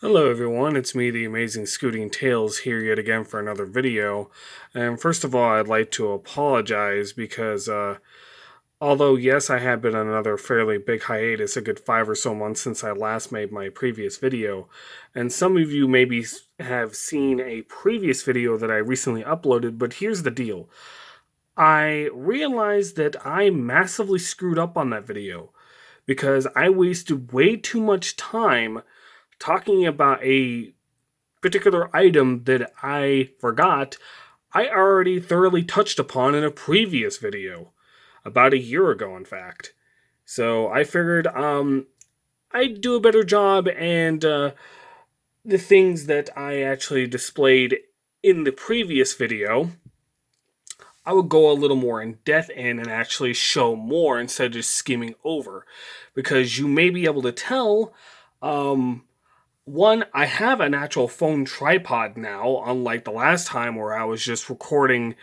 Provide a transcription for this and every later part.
Hello everyone, it's me, the Amazing Scooting Tales, here yet again for another video. And first of all, I'd like to apologize because, although yes, I have been on another fairly big hiatus, a good 5 or so months since I last made my previous video, and some of you maybe have seen a previous video that I recently uploaded, but here's the deal. I realized that I massively screwed up on that video because I wasted way too much time talking about a particular item that I forgot I already thoroughly touched upon in a previous video, about a year ago, in fact. So I figured I'd do a better job, and the things that I actually displayed in the previous video, I would go a little more in depth in and actually show more instead of just skimming over. Because you may be able to tell, um, one, I have an actual phone tripod now, unlike the last time where I was just recording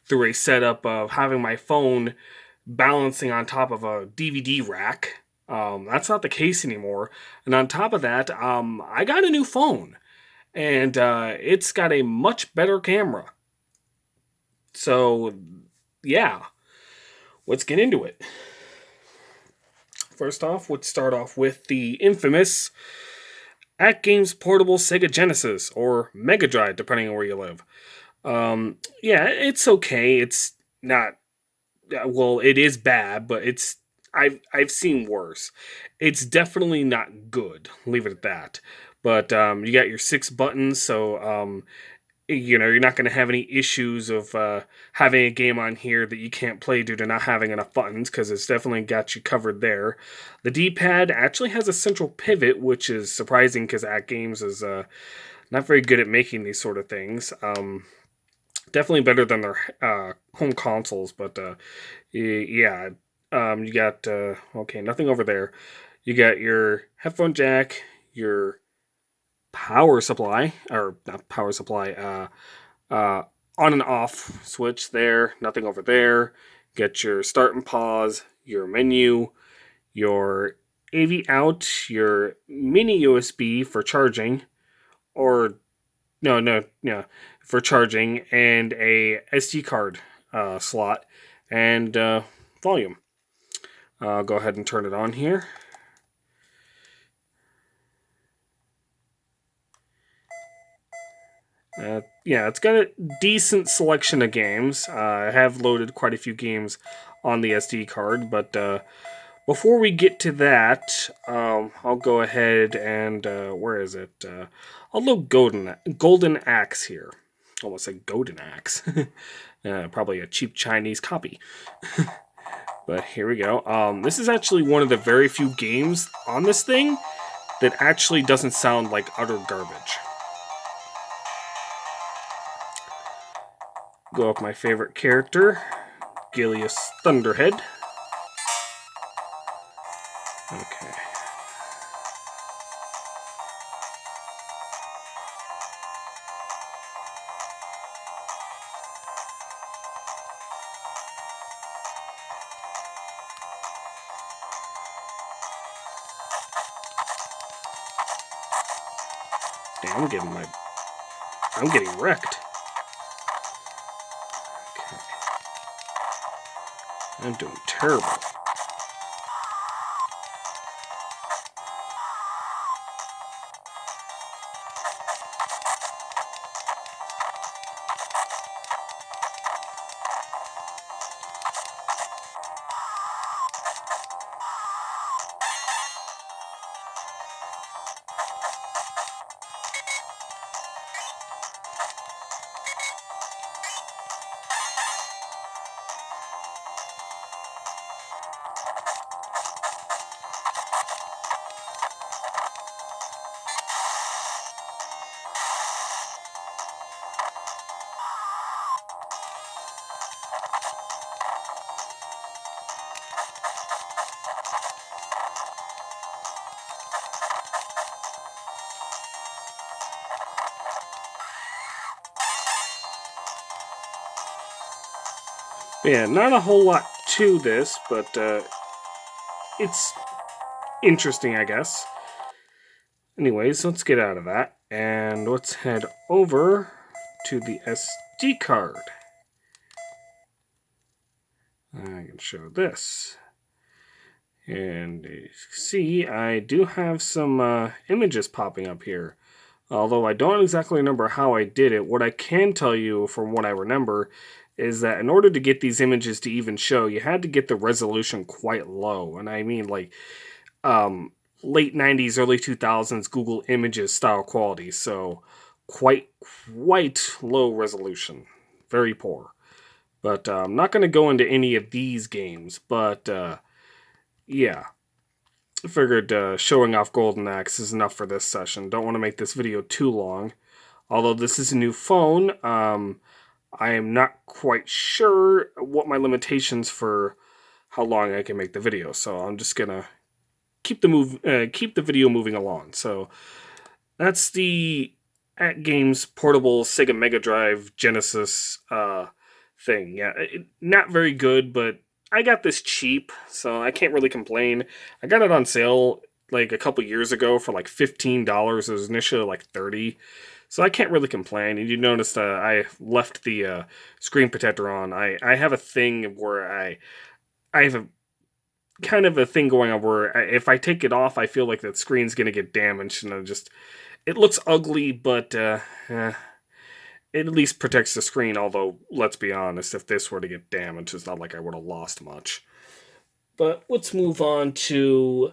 through a setup of having my phone balancing on top of a DVD rack. That's not the case anymore. And on top of that, I got a new phone, and it's got a much better camera. So, yeah, let's get into it. First off, let's start off with the infamous At Games Portable Sega Genesis, or Mega Drive, depending on where you live. Yeah, it's okay. It's not, well, it is bad, but I've seen worse. It's definitely not good. Leave it at that. But you got your 6 buttons, so you're not going to have any issues of having a game on here that you can't play due to not having enough buttons, because it's definitely got you covered there. The D-pad actually has a central pivot, which is surprising because At Games is not very good at making these sort of things. Definitely better than their home consoles, but yeah. You got, okay, nothing over there. You got your headphone jack, your power supply, or not power supply, on and off switch there, nothing over there. Get your start and pause, your menu, your AV out, your mini USB for charging, or no, yeah, for charging, and a SD card slot, and volume. I'll go ahead and turn it on here. Yeah, it's got a decent selection of games. I have loaded quite a few games on the SD card, but before we get to that, I'll go ahead and where is it? I'll load Golden Axe here. Almost like Golden Axe. Probably a cheap Chinese copy. But here we go. This is actually one of the very few games on this thing that actually doesn't sound like utter garbage. Go up my favorite character, Gilius Thunderhead. Okay. Damn, I'm getting wrecked. Okay. I'm doing terrible. Yeah, not a whole lot to this, but it's interesting, I guess. Anyways, let's get out of that, and let's head over to the SD card. I can show this. And you see, I do have some images popping up here. Although I don't exactly remember how I did it, what I can tell you from what I remember is that in order to get these images to even show, you had to get the resolution quite low. And I mean like late 90s, early 2000s Google Images style quality. So quite low resolution. Very poor. But I'm not going to go into any of these games. But yeah. I figured showing off Golden Axe is enough for this session. Don't want to make this video too long. Although this is a new phone, I am not quite sure what my limitations for how long I can make the video. So I'm just gonna keep the video moving along. So that's the At Games portable Sega Mega Drive Genesis thing. Yeah, not very good, but I got this cheap, so I can't really complain. I got it on sale like a couple years ago for like $15. It was initially like $30. So I can't really complain. And you noticed I left the screen protector on. I have a thing where I have a kind of a thing going on where if I take it off, I feel like that screen's going to get damaged. And it looks ugly, but it at least protects the screen. Although, let's be honest, if this were to get damaged, it's not like I would have lost much. But let's move on to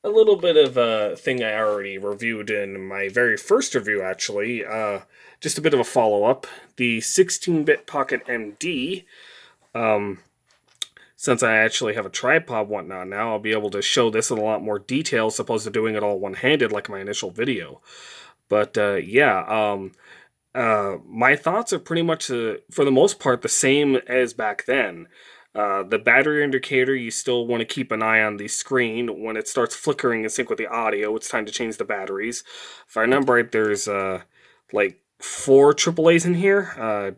a little bit of a thing I already reviewed in my very first review, actually. Just a bit of a follow-up. The 16-bit Pocket MD. Since I actually have a tripod whatnot now, I'll be able to show this in a lot more detail, as opposed to doing it all one-handed like my initial video. But my thoughts are pretty much, for the most part, the same as back then. The battery indicator, you still want to keep an eye on the screen. When it starts flickering in sync with the audio, it's time to change the batteries. If I remember right, there's like 4 AAAs in here.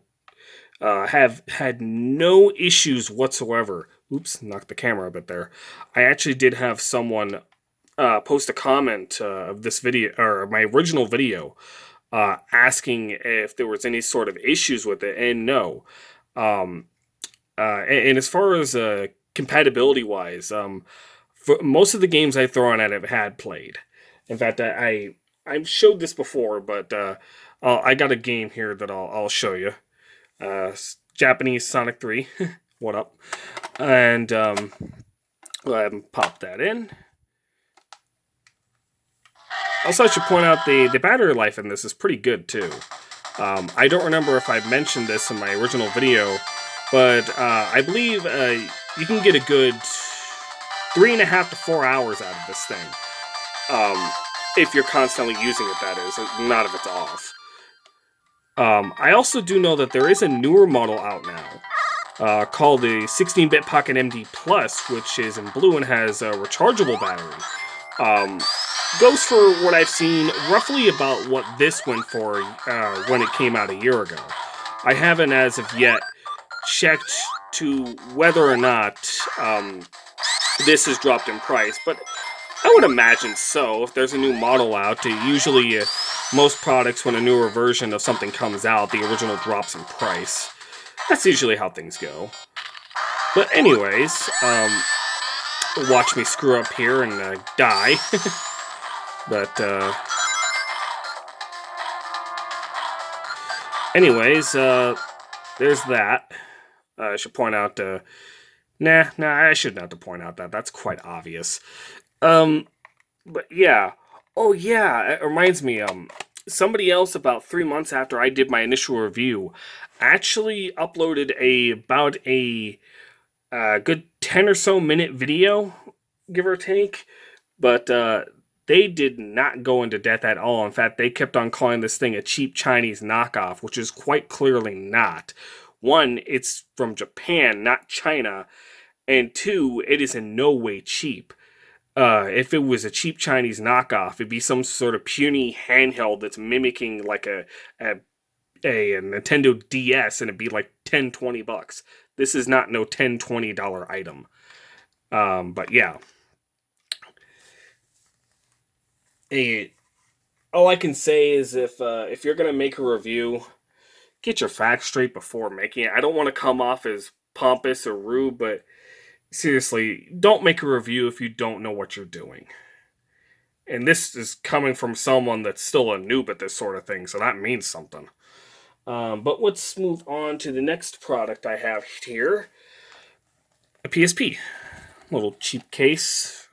Have had no issues whatsoever. Oops, knocked the camera a bit there. I actually did have someone post a comment of this video, or my original video, asking if there was any sort of issues with it, and no. And as far as compatibility wise, for most of the games I throw on it, I've had played. In fact, I showed this before, but I got a game here that I'll show you. Japanese Sonic 3. What up? And go ahead and pop that in. Also, I should point out the battery life in this is pretty good too. I don't remember if I mentioned this in my original video, but I believe you can get a good 3.5 to 4 hours out of this thing. If you're constantly using it, that is, not if it's off. I also do know that there is a newer model out now called the 16-bit Pocket MD Plus, which is in blue and has a rechargeable battery. Goes for what I've seen, roughly about what this went for when it came out a year ago. I haven't, as of yet, checked to whether or not this has dropped in price, but I would imagine so. If there's a new model out, usually most products, when a newer version of something comes out, the original drops in price. That's usually how things go. But anyways, watch me screw up here and die. But anyways, there's that. I should point out, nah, I shouldn't have to point out that. That's quite obvious. But yeah. Oh yeah, it reminds me, somebody else about 3 months after I did my initial review actually uploaded about a good 10 or so minute video, give or take. But they did not go into depth at all. In fact, they kept on calling this thing a cheap Chinese knockoff, which is quite clearly not. One, it's from Japan, not China. And two, it is in no way cheap. If it was a cheap Chinese knockoff, it'd be some sort of puny handheld that's mimicking like a Nintendo DS, and it'd be like $10-20. This is not no $10-20 item. But yeah. all I can say is if you're gonna make a review, get your facts straight before making it. I don't want to come off as pompous or rude, but seriously, don't make a review if you don't know what you're doing. And this is coming from someone that's still a noob at this sort of thing, so that means something. But let's move on to the next product I have here, a PSP. Little cheap case.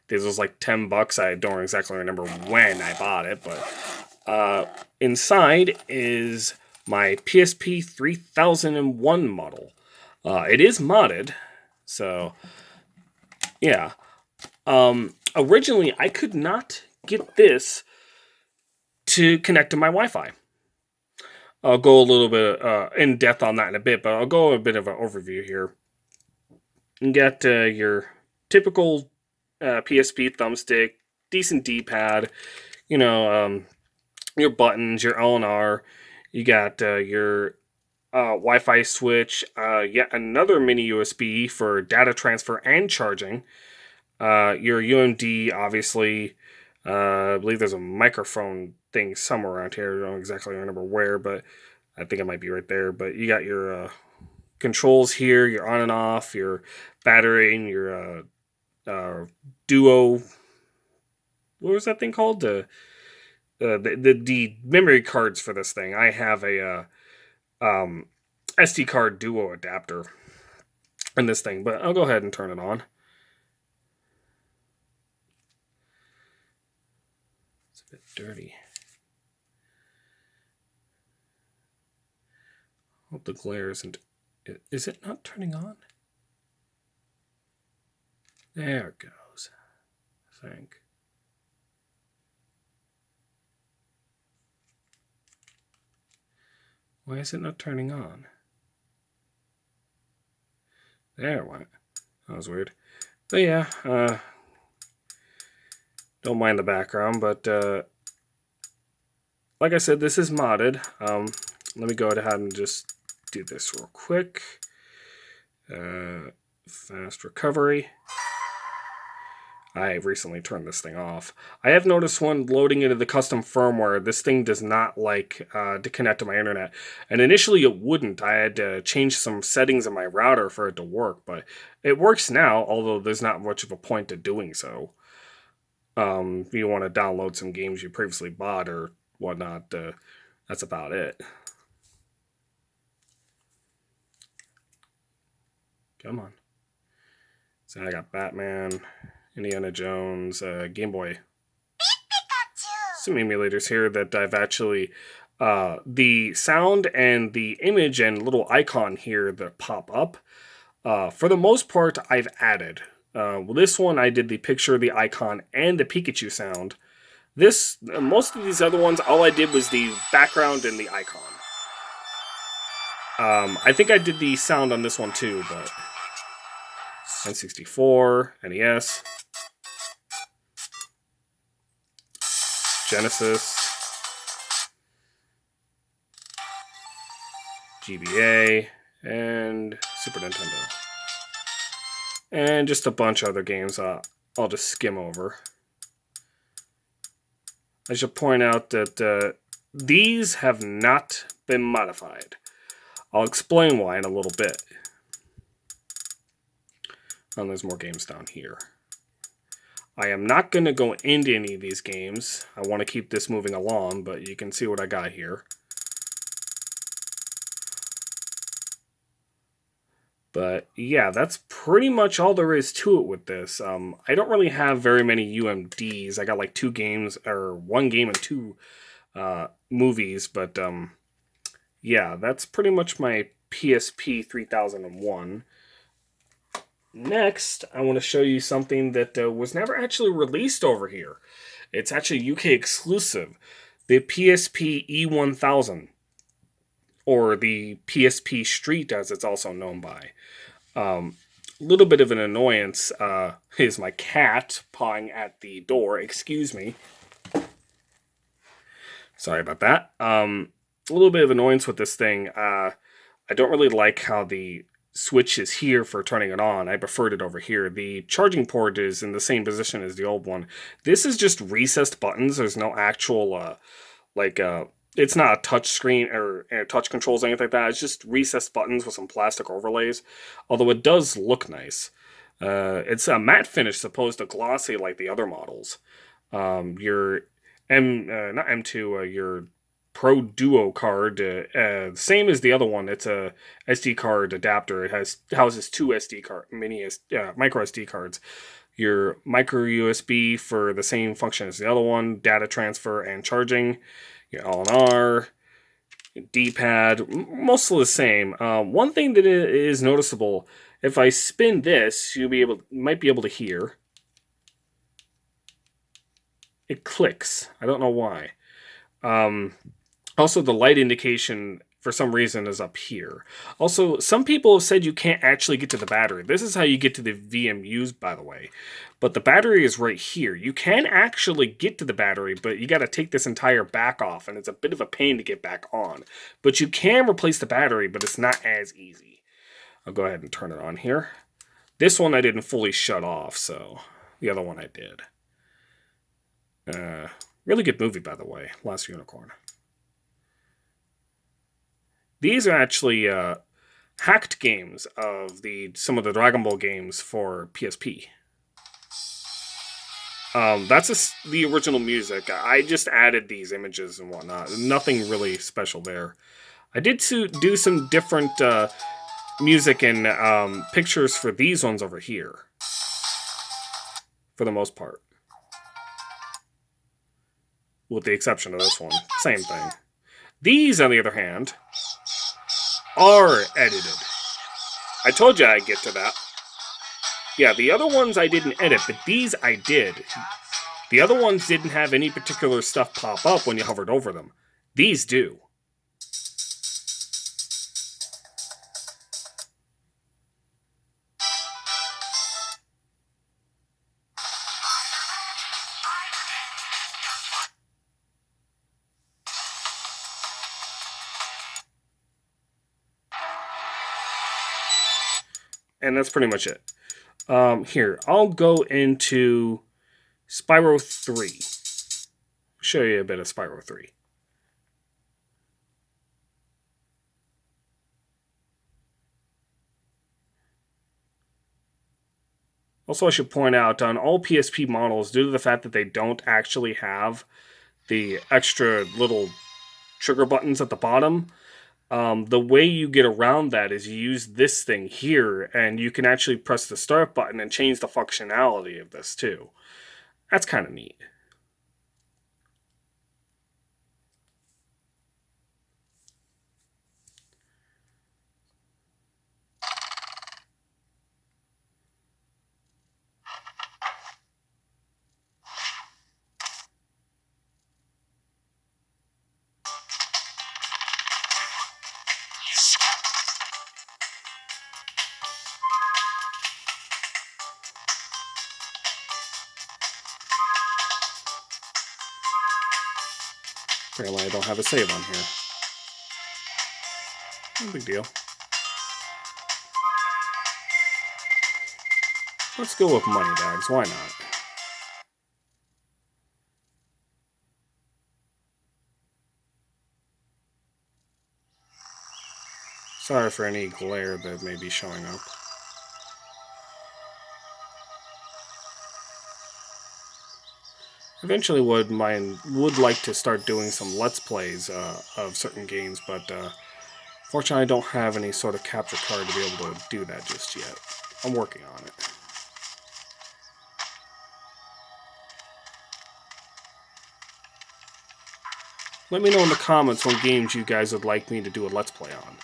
This was like $10. I don't exactly remember when I bought it, but inside is my PSP 3001 model. It is modded, so yeah. Originally, I could not get this to connect to my Wi-Fi. I'll go a little bit in depth on that in a bit, but I'll go a bit of an overview here. You get your typical PSP thumbstick, decent D-pad, your buttons, your L&R. You got your Wi-Fi switch, yet another mini USB for data transfer and charging. Your UMD, obviously. I believe there's a microphone thing somewhere around here. I don't exactly remember where, but I think it might be right there. But you got your controls here, your on and off, your battery, and your Duo. What was that thing called? The memory cards for this thing. I have a SD card Duo adapter in this thing, but I'll go ahead and turn it on. It's a bit dirty. Hope the glare isn't. Is it not turning on? There it goes. I think. Why is it not turning on? There it went. That was weird. But yeah, don't mind the background, but like I said, this is modded. Let me go ahead and just do this real quick. Fast recovery. I recently turned this thing off. I have noticed when loading into the custom firmware, this thing does not like to connect to my internet. And initially it wouldn't. I had to change some settings in my router for it to work, but it works now, although there's not much of a point to doing so. If you want to download some games you previously bought or whatnot, that's about it. Come on. So I got Batman, Indiana Jones, Game Boy. Some emulators here that I've actually... the sound and the image and little icon here that pop up, for the most part, I've added. This one, I did the picture, the icon, and the Pikachu sound. Most of these other ones, all I did was the background and the icon. I think I did the sound on this one too, but... N64, NES, Genesis, GBA, and Super Nintendo. And just a bunch of other games I'll just skim over. I should point out that these have not been modified. I'll explain why in a little bit. And there's more games down here. I am not going to go into any of these games. I want to keep this moving along, but you can see what I got here. But yeah, that's pretty much all there is to it with this. I don't really have very many UMDs. I got like 2 games, or 1 game and 2 movies, but yeah, that's pretty much my PSP 3001. Next, I want to show you something that was never actually released over here. It's actually UK exclusive. The PSP E1000. Or the PSP Street, as it's also known by. A little bit of an annoyance is my cat pawing at the door. Excuse me. Sorry about that. A little bit of annoyance with this thing. I don't really like how the switch is here for turning it on. I preferred it over here. The charging port is in the same position as the old one. This is just recessed buttons. There's no actual, it's not a touch screen or touch controls or anything like that. It's just recessed buttons with some plastic overlays. Although it does look nice. It's a matte finish opposed to glossy like the other models. Your not M2, your Pro Duo card, same as the other one. It's a SD card adapter. It houses two SD card micro SD cards. Your micro USB for the same function as the other one, data transfer and charging. Your L&R, D-pad, mostly the same. One thing that is noticeable, if I spin this, might be able to hear. It clicks. I don't know why. Also, the light indication, for some reason, is up here. Also, some people have said you can't actually get to the battery. This is how you get to the VMUs, by the way. But the battery is right here. You can actually get to the battery, but you got to take this entire back off, and it's a bit of a pain to get back on. But you can replace the battery, but it's not as easy. I'll go ahead and turn it on here. This one I didn't fully shut off, so the other one I did. Really good movie, by the way, Last Unicorn. These are actually hacked games of some of the Dragon Ball games for PSP. That's the original music. I just added these images and whatnot. Nothing really special there. I did do some different music and pictures for these ones over here. For the most part. With the exception of this one. Same thing. These, on the other hand, are edited. I told you I'd get to that. Yeah, the other ones I didn't edit, but these I did. The other ones didn't have any particular stuff pop up when you hovered over them. These do. And that's pretty much it. Here, I'll go into Spyro 3. Show you a bit of Spyro 3. Also, I should point out, on all PSP models, due to the fact that they don't actually have the extra little trigger buttons at the bottom, the way you get around that is you use this thing here, and you can actually press the start button and change the functionality of this too. That's kind of neat. Apparently I don't have a save on here. No big deal. Let's go with money bags, why not? Sorry for any glare that may be showing up. Eventually would like to start doing some Let's Plays of certain games, but fortunately I don't have any sort of capture card to be able to do that just yet. I'm working on it. Let me know in the comments what games you guys would like me to do a Let's Play on.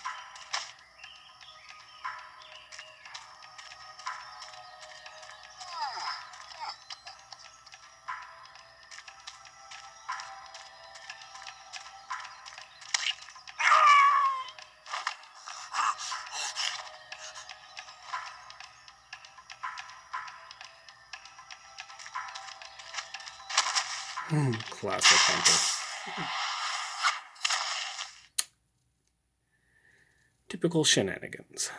Classic Hunter. Typical shenanigans.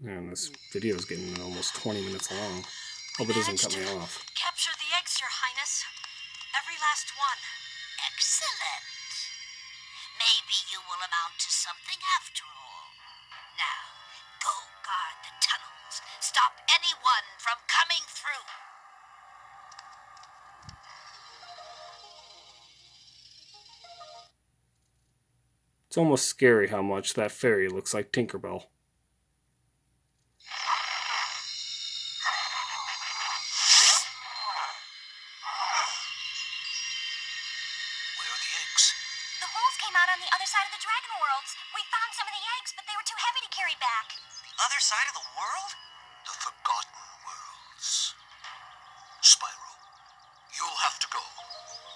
Man, this video is getting almost 20 minutes long. Hope it doesn't cut me off. Capture the eggs, Your Highness. Every last one. Excellent. Maybe you will amount to something after all. Now, go guard the tunnels. Stop anyone from coming through. It's almost scary how much that fairy looks like Tinkerbell. Where are the eggs? The holes came out on the other side of the Dragon Worlds. We found some of the eggs, but they were too heavy to carry back. The other side of the world? The Forgotten Worlds. Spyro, you'll have to go.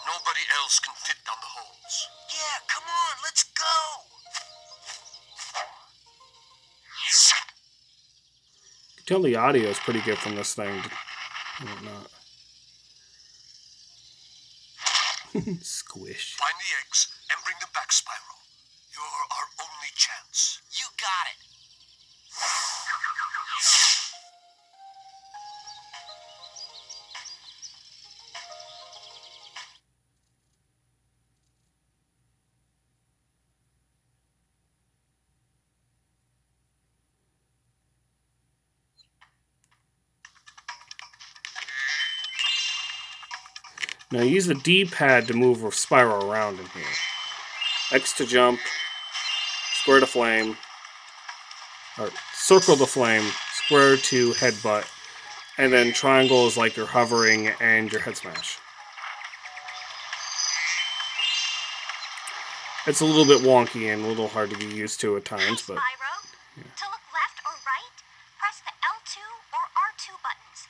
Nobody else can fit down the holes. Yeah, come on, let's go! You can tell the audio is pretty good from this thing. Not. Squish. Find the eggs and bring them back, Spyro. You're our only chance. You got it. Now use the D-pad to move Spyro around in here. X to jump, square to flame, or circle to flame, square to headbutt, and then triangle is like you're hovering and your head smash. It's a little bit wonky and a little hard to get used to at times, but... Spyro, to look left or right, press the L2 or R2 buttons.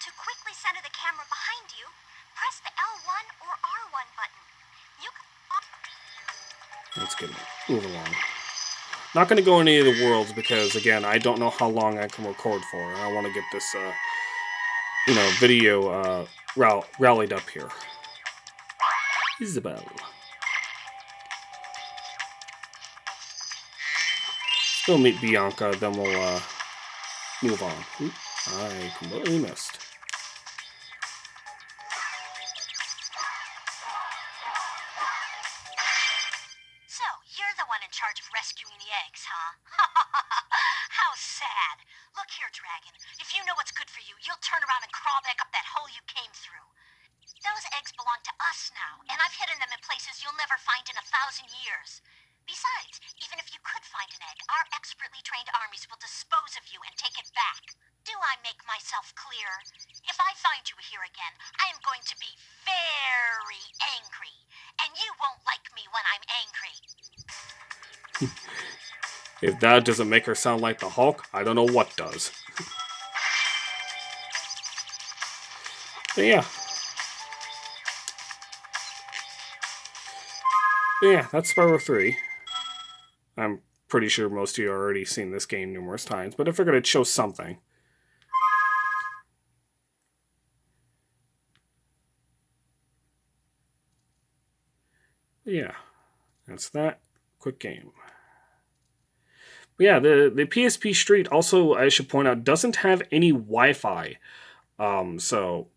To quickly center the camera behind you, press the L1 or R1 button. You can... Let's get it. Move along. Not going to go in any of the worlds because, again, I don't know how long I can record for. And I want to get this, video rallied up here. Isabel. Let's go meet Bianca, then we'll move on. Oop, I completely missed. So, you're the one in charge of rescuing the eggs, huh? How sad. Look here, Dragon. If you know what's good for you, you'll turn around and crawl back up that hole you came through. Those eggs belong to us now, and I've hidden them in places you'll never find in 1,000 years. Besides, even if you could find an egg, our expertly trained armies will dispose of you and take it back. Do I make myself clear? If I find you here again, I am going to be very angry, and you won't like me when I'm angry. If that doesn't make her sound like the Hulk, I don't know what does. But yeah. That's Spyro 3. I'm pretty sure most of you have already seen this game numerous times, but I figured I'd show something. Yeah, that's that. Quick game. But yeah, the PSP Street also, I should point out, doesn't have any Wi-Fi. So,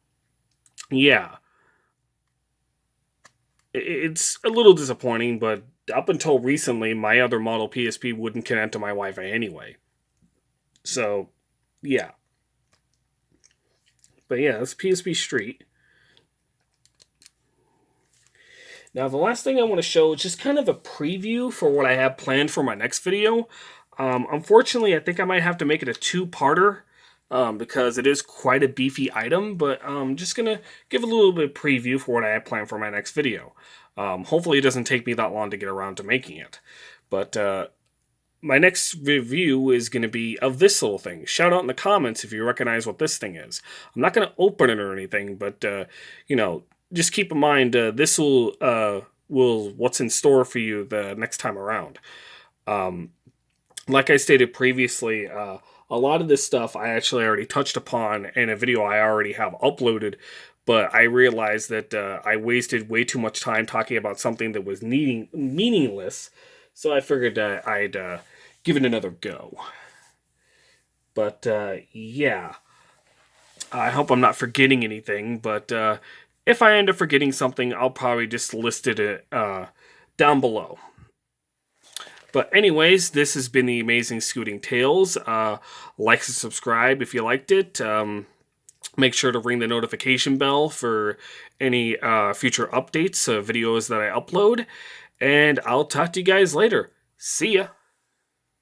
yeah. It's a little disappointing, but up until recently, my other model PSP wouldn't connect to my Wi-Fi anyway. So, yeah. But yeah, that's PSP Street. Now, the last thing I want to show is just kind of a preview for what I have planned for my next video. Unfortunately, I think I might have to make it a two-parter because it is quite a beefy item, but I'm just going to give a little bit of preview for what I have planned for my next video. Hopefully, it doesn't take me that long to get around to making it. But my next review is going to be of this little thing. Shout out in the comments if you recognize what this thing is. I'm not going to open it or anything, but, just keep in mind, this will what's in store for you the next time around. Like I stated previously, a lot of this stuff I actually already touched upon in a video I already have uploaded, but I realized that I wasted way too much time talking about something that was meaningless, so I figured I'd give it another go. But yeah, I hope I'm not forgetting anything. But if I end up forgetting something, I'll probably just list it down below. But anyways, this has been the Amazing Scooting Tales. Like and subscribe if you liked it. Make sure to ring the notification bell for any future updates, videos that I upload. And I'll talk to you guys later. See ya!